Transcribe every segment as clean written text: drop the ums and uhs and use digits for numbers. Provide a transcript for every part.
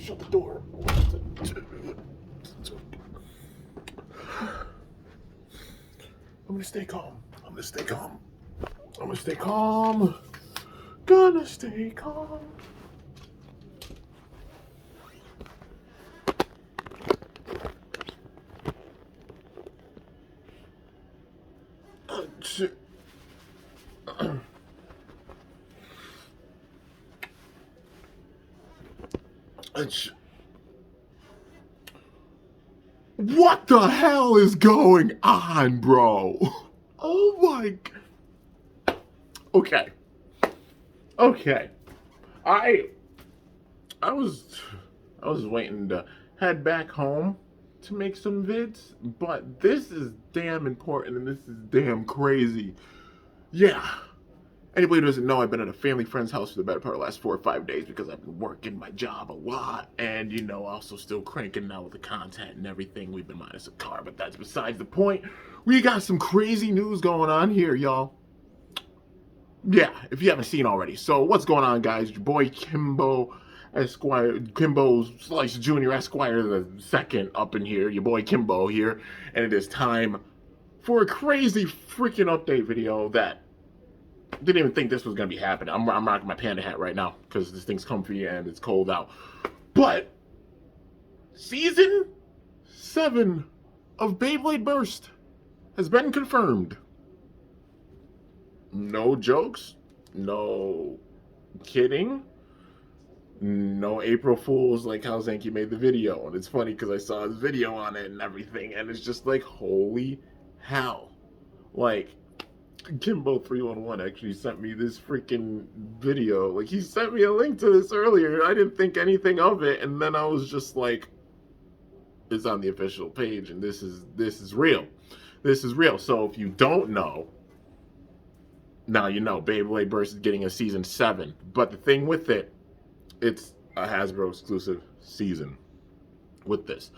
Shut the door. I'm gonna stay calm. I'm gonna stay calm. I'm gonna stay calm. Gonna stay calm. What the hell is going on, bro? Oh my. Okay. I was waiting to head back home to make some vids, but this is damn important and this is damn crazy. Yeah. Anybody who doesn't know, I've been at a family friend's house for the better part of the last 4 or 5 days because I've been working my job a lot and, you know, also still cranking out with the content and everything. We've been minus a car, but that's besides the point. We got some crazy news going on here, y'all. Yeah, if you haven't seen already. So what's going on, guys? Your boy Kimbo Esquire, Kimbo Slice Jr. Esquire the second up in here. Your boy Kimbo here. And it is time for a crazy freaking update video that didn't even think this was going to be happening. I'm rocking my panda hat right now because this thing's comfy and it's cold out. But Season 7 of Beyblade Burst has been confirmed. No jokes, no kidding, no April Fools like how Zanky made the video. And it's funny because I saw his video on it and everything, and it's just like, holy hell. Like, Kimbo311 actually sent me this freaking video. Like, he sent me a link to this earlier. I didn't think anything of it, and then I was just like, it's on the official page, and this is real. This is real. So if you don't know, now you know, Beyblade Burst is getting a Season 7. But the thing with it, it's a Hasbro exclusive season with this.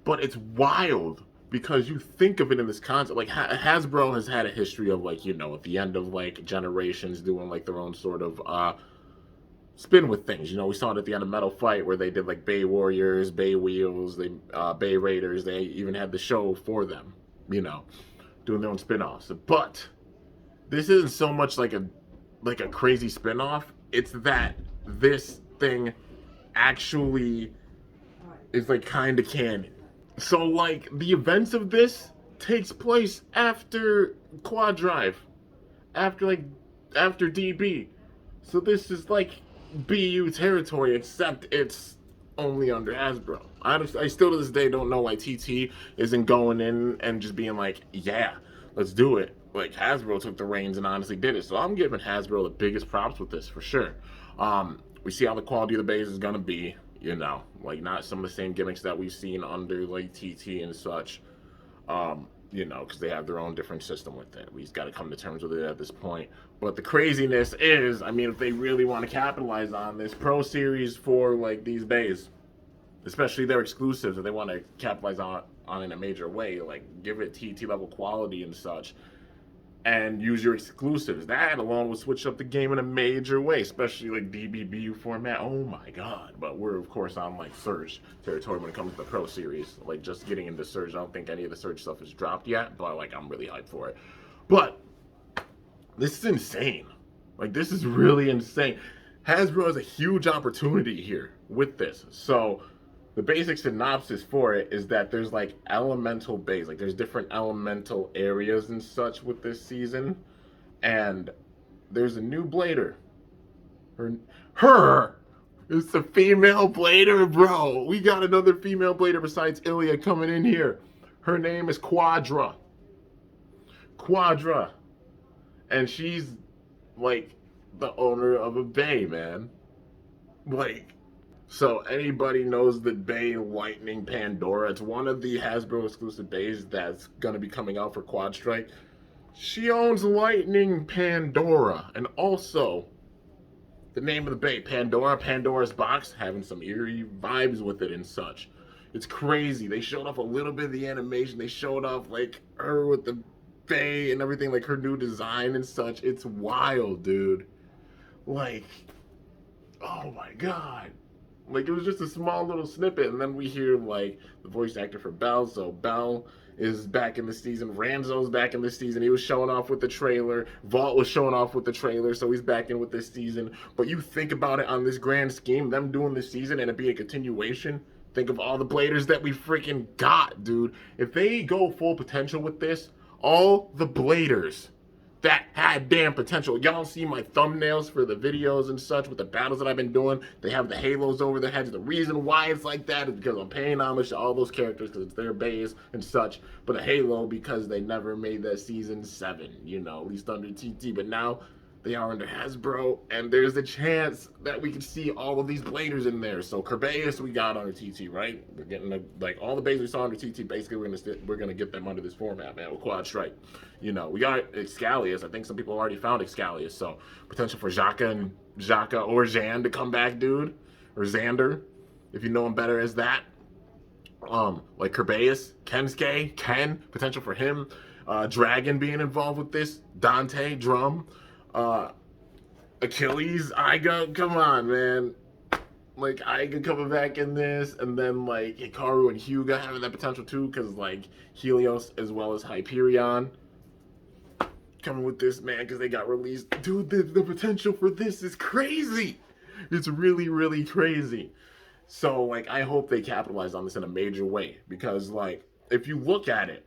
But it's wild because you think of it in this concept. Like, Hasbro has had a history of, like, you know, at the end of, like, generations doing, like, their own sort of spin with things. You know, we saw it at the end of Metal Fight where they did, like, Bay Warriors, Bay Wheels, Bay Raiders. They even had the show for them, you know, doing their own spin-offs. But this isn't so much like a crazy spin-off. It's that this thing actually is like kind of canon. So like the events of this takes place after Quadstrike, after DB. So this is like BU territory, except it's only under Hasbro. I still to this day don't know why TT isn't going in and just being like, yeah, let's do it. Like, Hasbro took the reins and honestly did it. So I'm giving Hasbro the biggest props with this for sure. We see how the quality of the base is gonna be, you know, like not some of the same gimmicks that we've seen under like TT and such. You know, because they have their own different system with it. We just got to come to terms with it at this point. But the craziness is, I mean, if they really want to capitalize on this Pro Series for like these bays, especially their exclusives, if they want to capitalize on in a major way, like give it TT level quality and such, and use your exclusives. That alone will switch up the game in a major way, especially like DBBU format. Oh my god. But we're, of course, on like Surge territory when it comes to the Pro Series. Like, just getting into Surge, I don't think any of the Surge stuff is dropped yet, but like, I'm really hyped for it. But this is insane. Like, this is really insane. Hasbro has a huge opportunity here with this. So the basic synopsis for it is that there's like elemental bays, like there's different elemental areas and such with this season, and there's a new blader. Her it's a female blader, bro. We got another female blader besides Ilya coming in here. Her name is Quadra, and she's like the owner of a bay, man. Like, so anybody knows the Bay Lightning Pandora. It's one of the Hasbro exclusive bays that's going to be coming out for Quadstrike. She owns Lightning Pandora. And also, the name of the bay, Pandora, Pandora's Box, having some eerie vibes with it and such. It's crazy. They showed off a little bit of the animation. They showed off, like, her with the bay and everything, like her new design and such. It's wild, dude. Like, oh my god. Like, it was just a small little snippet, and then we hear, like, the voice actor for Bell, so Bell is back in the season. Ranzo's back in this season. He was showing off with the trailer. Vault was showing off with the trailer, so he's back in with this season. But you think about it on this grand scheme, them doing this season and it be a continuation. Think of all the Bladers that we freaking got, dude. If they go full potential with this, all the Bladers that had damn potential. Y'all see my thumbnails for the videos and such with the battles that I've been doing. They have the halos over their heads. The reason why it's like that is because I'm paying homage to all those characters because it's their base and such. But the halo because they never made that season 7, you know, at least under TT. But now they are under Hasbro, and there's a chance that we can see all of these Bladers in there. So Kerbeus we got under TT, right? We're getting like all the bases we saw under TT. Basically, we're gonna get them under this format, man, with Quadstrike. You know, we got Excalius. I think some people already found Excalius, so potential for Xhaka or Zan to come back, dude, or Xander, if you know him better as that. Like Kerbeus, Kensuke, Ken, potential for him. Dragon being involved with this. Dante, Drum. Achilles, Iga, come on, man. Like, Iga coming back in this, and then, like, Hikaru and Hyuga having that potential, too, because, like, Helios as well as Hyperion coming with this, man, because they got released. Dude, the potential for this is crazy. It's really, really crazy. So, like, I hope they capitalize on this in a major way, because, like, if you look at it,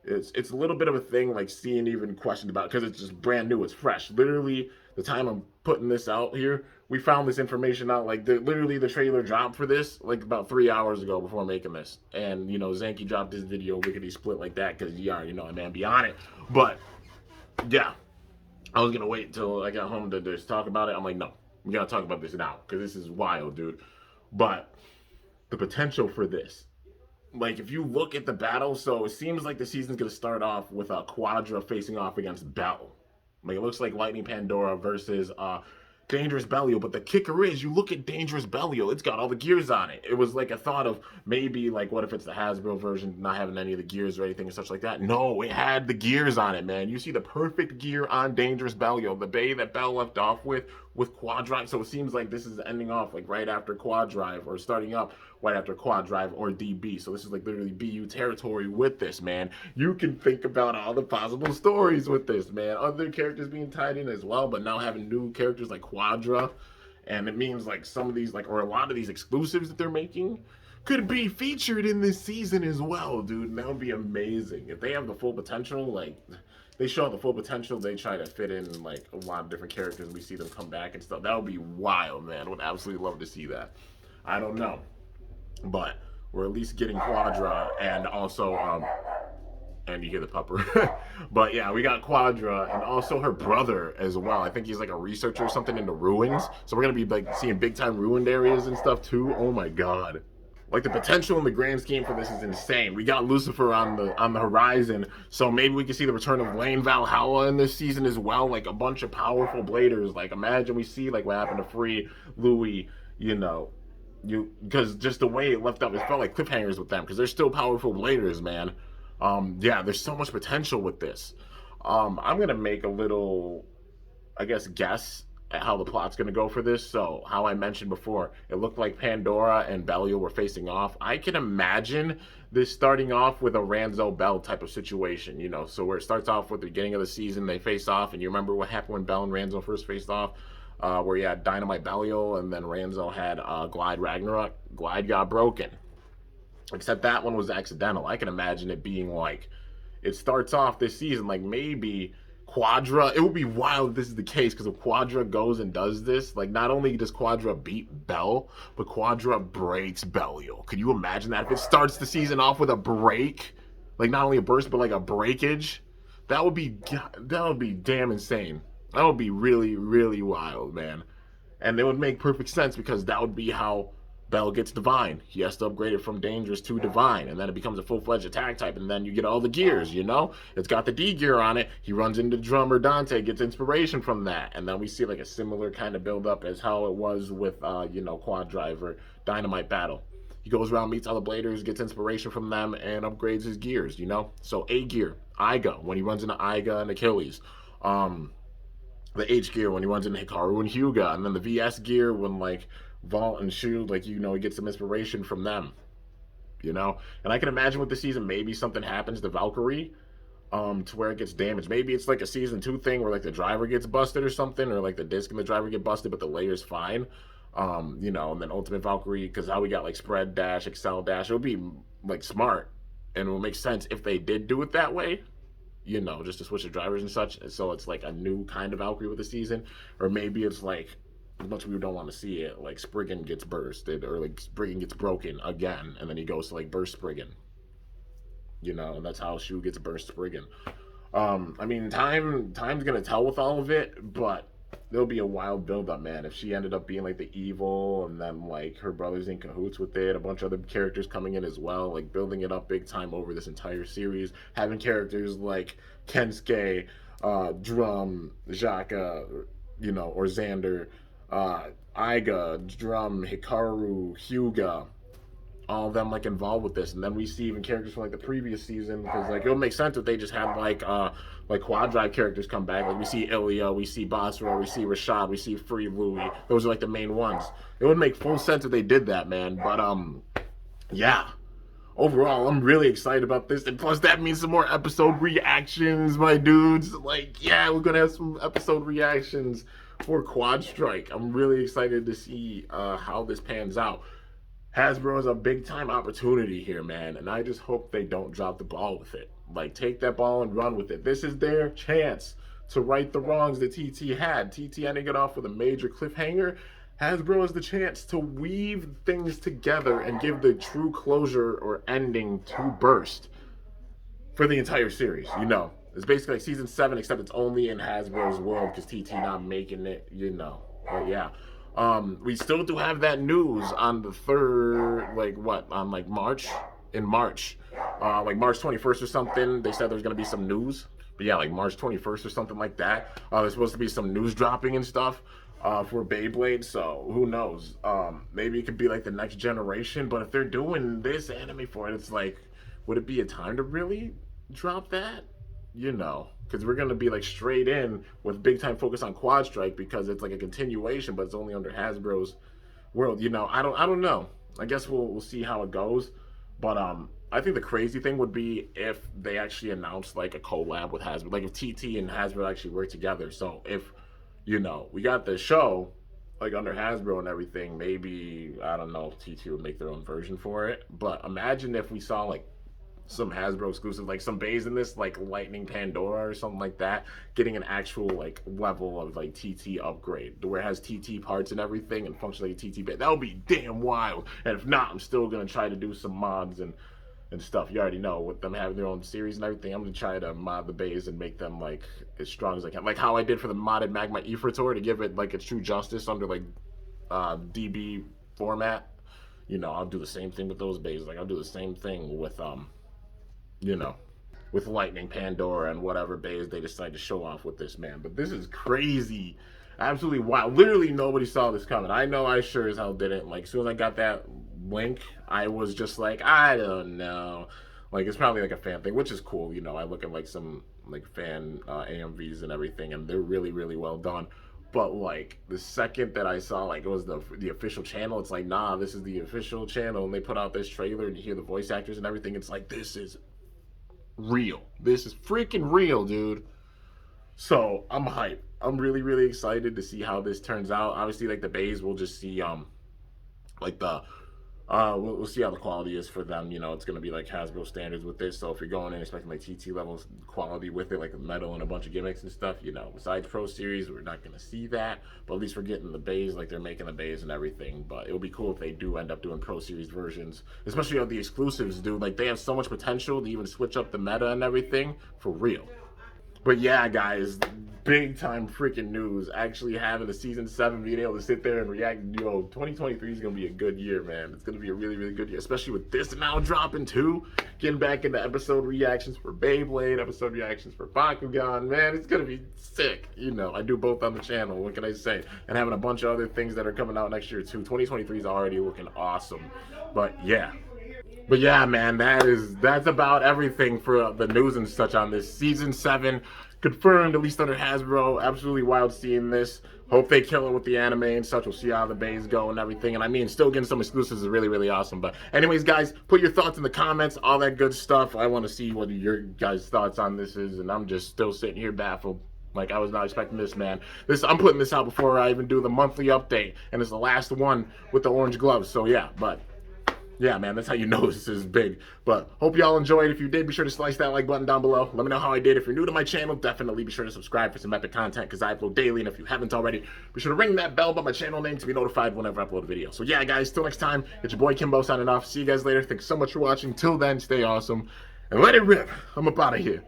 it's a little bit of a thing, like, seeing even questioned about, because it's just brand new, it's fresh. Literally, the time I'm putting this out here, we found this information out, like, literally the trailer dropped for this, like, about 3 hours ago before making this. And, you know, Zanky dropped his video, Wickedy Split like that, because you already know, man, be on it. But, yeah, I was going to wait until I got home to just talk about it. I'm like, no, we got to talk about this now, because this is wild, dude. But the potential for this, like, if you look at the battle, so it seems like the season's going to start off with a Quadra facing off against Bell. Like, it looks like Lightning Pandora versus Dangerous Belial. But the kicker is, you look at Dangerous Belial, it's got all the gears on it. It was like a thought of maybe, like, what if it's the Hasbro version, not having any of the gears or anything and such like that. No, it had the gears on it, man. You see the perfect gear on Dangerous Belial, the bay that Bell left off with Quadrive. So it seems like this is ending off, like, right after Quadrive, or starting up right after Quadrive or DB. So this is, like, literally BU territory with this, man. You can think about all the possible stories with this, man. Other characters being tied in as well, but now having new characters like Quadra, and it means, like, some of these, like, or a lot of these exclusives that they're making could be featured in this season as well, dude. And that would be amazing. If they have the full potential, like, they show the full potential, they try to fit in, like, a lot of different characters, and we see them come back and stuff. That would be wild, man. I would absolutely love to see that. I don't know. But we're at least getting Quadra, and also, and you hear the pupper. But yeah, we got Quadra, and also her brother as well. I think he's like a researcher or something in the ruins. So we're gonna be like seeing big time ruined areas and stuff too. Oh my god. Like, the potential in the grand scheme for this is insane. We got Lucifer on the horizon, so maybe we can see the return of Lane Valhalla in this season as well. Like, a bunch of powerful Bladers. Like, imagine we see, like, what happened to Free, Louis, you know, because just the way it left up, it felt like cliffhangers with them, because they're still powerful Bladers, man. Yeah, there's so much potential with this. I'm gonna make a little, I guess at how the plot's gonna go for this. So, how I mentioned before, it looked like Pandora and Belial were facing off. I can imagine this starting off with a Ranzo Bell type of situation, you know, so where it starts off with the beginning of the season, they face off, and you remember what happened when Bell and Ranzo first faced off, where you had Dynamite Belial, and then Ranzo had Glide Ragnarok. Glide got broken. Except that one was accidental. I can imagine it being like, it starts off this season, like maybe Quadra, it would be wild if this is the case, because if Quadra goes and does this, like, not only does Quadra beat Bell, but Quadra breaks Belial. Could you imagine that? If it starts the season off with a break, like, not only a burst, but like a breakage, that would be damn insane. That would be really, really wild, man. And it would make perfect sense, because that would be how Bell gets Divine. He has to upgrade it from Dangerous to Divine, and then it becomes a full-fledged attack type, and then you get all the gears, you know? It's got the D gear on it. He runs into Drummer Dante, gets inspiration from that, and then we see like a similar kind of build-up as how it was with, you know, Quad Driver, Dynamite Battle. He goes around, meets other Bladers, gets inspiration from them, and upgrades his gears, you know? So A gear, Iga, when he runs into Iga and Achilles. The H gear when he runs into Hikaru and Hyuga, and then the VS gear when, like, Vault and Shield, like, you know, get some inspiration from them, you know. And I can imagine with the season, maybe something happens to Valkyrie, to where it gets damaged. Maybe it's like a season 2 thing where like the driver gets busted or something, or like the disc and the driver get busted, but the layer's fine. You know, and then Ultimate Valkyrie, because how we got like spread dash, excel dash, it would be like smart, and it would make sense if they did do it that way, you know, just to switch the drivers and such. So it's like a new kind of Valkyrie with the season, or maybe it's like, as much as we don't want to see it, like Spriggan gets bursted, or like Spriggan gets broken again, and then he goes to like burst Spriggan, you know, and that's how Shu gets burst Spriggan. I mean, time's gonna tell with all of it, but there'll be a wild build up, man. If she ended up being like the evil, and then like her brother's in cahoots with it, a bunch of other characters coming in as well, like building it up big time over this entire series, having characters like Kensuke, Drum, Jaka, you know, or Xander, Aiga, Drum, Hikaru, Hyuga, all of them like involved with this. And then we see even characters from like the previous season, because like it'll make sense if they just had like Quadstrike characters come back. Like we see Ilya, we see Basra, we see Rashad, we see Free Louis. Those are like the main ones. It would make full sense if they did that, man. But yeah, overall, I'm really excited about this. And plus, that means some more episode reactions, my dudes. Like, yeah, we're gonna have some episode reactions for Quadstrike. I'm really excited to see how this pans out. Hasbro is a big time opportunity here, man, and I just hope they don't drop the ball with it. Like, take that ball and run with it. This is their chance to right the wrongs that TT had. TT ending it off with a major cliffhanger. Hasbro has the chance to weave things together and give the true closure or ending to Burst for the entire series. You know, it's basically like season 7, except it's only in Hasbro's world because TT not making it, you know. But yeah. We still do have that news on the 3rd, like what, on like March? In March. Like March 21st or something, they said there's going to be some news. But yeah, like March 21st or something like that. There's supposed to be some news dropping and stuff for Beyblade, so who knows? Maybe it could be like the next generation, but if they're doing this anime for it, it's like, would it be a time to really drop that? You know, because we're gonna be like straight in with big time focus on Quadstrike, because it's like a continuation, but it's only under Hasbro's world. You know, I don't know. I guess we'll see how it goes. But I think the crazy thing would be if they actually announced like a collab with Hasbro, like if TT and Hasbro actually work together. So if, you know, we got the show like under Hasbro and everything, maybe, I don't know, if TT would make their own version for it. But imagine if we saw like some Hasbro exclusive, like some bays in this, like Lightning Pandora or something like that, getting an actual like level of like TT upgrade, where it has TT parts and everything and functions like a TT bay. That would be damn wild. And if not, I'm still gonna try to do some mods and stuff. You already know, with them having their own series and everything, I'm gonna try to mod the bays and make them like as strong as I can, like how I did for the modded Magma Ifritor, to give it like its true justice under like DB format. You know, I'll do the same thing with those bays. Like I'll do the same thing with you know, with Lightning Pandora and whatever bays they decide to show off with this, man. But this is crazy. Absolutely wild. Literally nobody saw this coming. I know I sure as hell didn't. Like, as soon as I got that link, I was just like, I don't know. Like, it's probably like a fan thing, which is cool. You know, I look at like some like fan AMVs and everything, and they're really, really well done. But like the second that I saw like it was the official channel, it's like, nah, this is the official channel, and they put out this trailer and you hear the voice actors and everything. It's like, this is real. This is freaking real, dude. So I'm hyped. I'm really, really excited to see how this turns out. Obviously, like the bays, we'll just see like the we'll see how the quality is for them. You know, it's gonna be like Hasbro standards with this. So if you're going in expecting like TT levels quality with it, like metal and a bunch of gimmicks and stuff, you know, besides Pro Series, we're not gonna see that. But at least we're getting the bays, like they're making the bays and everything. But it'll be cool if they do end up doing Pro Series versions, especially of the exclusives, dude. Like they have so much potential to even switch up the meta and everything for real. But yeah, guys, big time freaking news. Actually having a season 7, being able to sit there and react. Yo, 2023 is going to be a good year, man. It's going to be a really, really good year, especially with this now dropping too. Getting back into episode reactions for Beyblade, episode reactions for Bakugan, man. It's going to be sick. You know, I do both on the channel. What can I say? And having a bunch of other things that are coming out next year too. 2023 is already looking awesome. But yeah. But yeah, man, that's about everything for the news and such on this season 7. confirmed, at least under Hasbro. Absolutely wild seeing this. Hope they kill it with the anime and such. We'll see how the bays go and everything. And I mean, still getting some exclusives is really, really awesome. But anyways, guys, put your thoughts in the comments, all that good stuff. I want to see what your guys' thoughts on this is. And I'm just still sitting here baffled. Like, I was not expecting this, man. I'm putting this out before I even do the monthly update. And it's the last one with the orange gloves. So, yeah, but... yeah, man, that's how you know this is big. But hope y'all enjoyed. If you did, be sure to slice that like button down below. Let me know how I did. If you're new to my channel, definitely be sure to subscribe for some epic content because I upload daily. And if you haven't already, be sure to ring that bell by my channel name to be notified whenever I upload a video. So yeah, guys, till next time, it's your boy Kimbo signing off. See you guys later. Thanks so much for watching. Till then, stay awesome and let it rip. I'm up out of here.